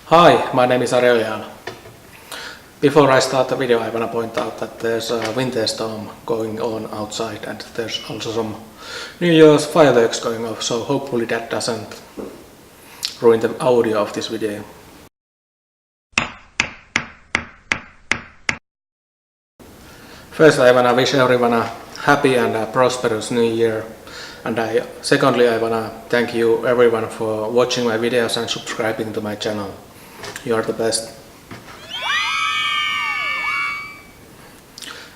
Hi, my name is Aurelian. Before I start the video, I want to point out that there's a winter storm going on outside and there's also some New Year's fireworks going off, so hopefully that doesn't ruin the audio of this video. First, I want to wish everyone a happy and a prosperous New Year. And secondly, I want to thank you everyone for watching my videos and subscribing to my channel. You are the best.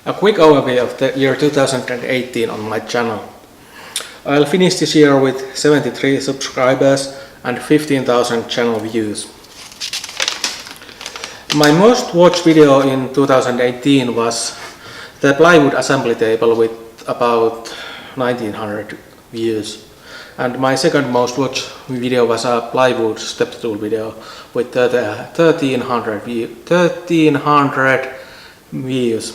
A quick overview of the year 2018 on my channel. I'll finish this year with 73 subscribers and 15,000 channel views. My most watched video in 2018 was the Plywood Assembly Table with about 1900 views. And my second most watched video was a plywood step stool video with 1300 views.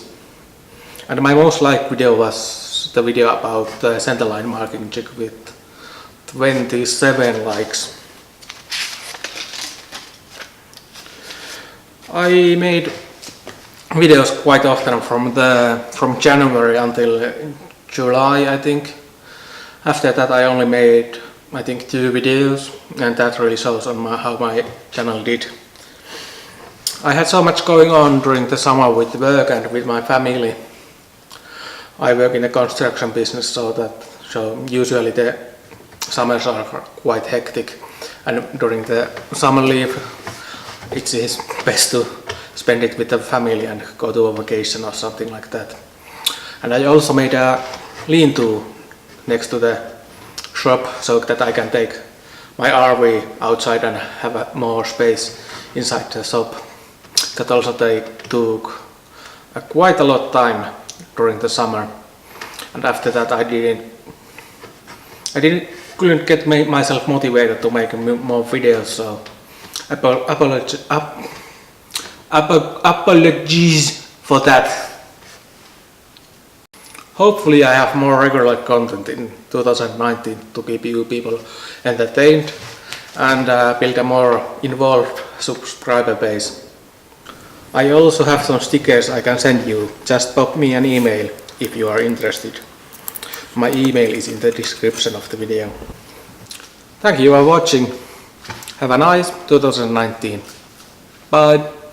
And my most liked video was the video about the centerline marking jig with 27 likes. I made videos quite often from January until July, I think. After that I only made, I think, 2 videos, and that really shows on how my channel did. I had so much going on during the summer with work and with my family. I work in a construction business, so usually the summers are quite hectic, and during the summer leave it is best to spend it with the family and go to a vacation or something like that. And I also made a lean-to next to the shop so that I can take my RV outside and have more space inside the shop. That also took quite a lot of time during the summer, and after that I couldn't get myself motivated to make more videos, so apologies for that. Hopefully I have more regular content in 2019 to keep you people entertained and build a more involved subscriber base. I also have some stickers I can send you. Just pop me an email if you are interested. My email is in the description of the video. Thank you for watching. Have a nice 2019. Bye.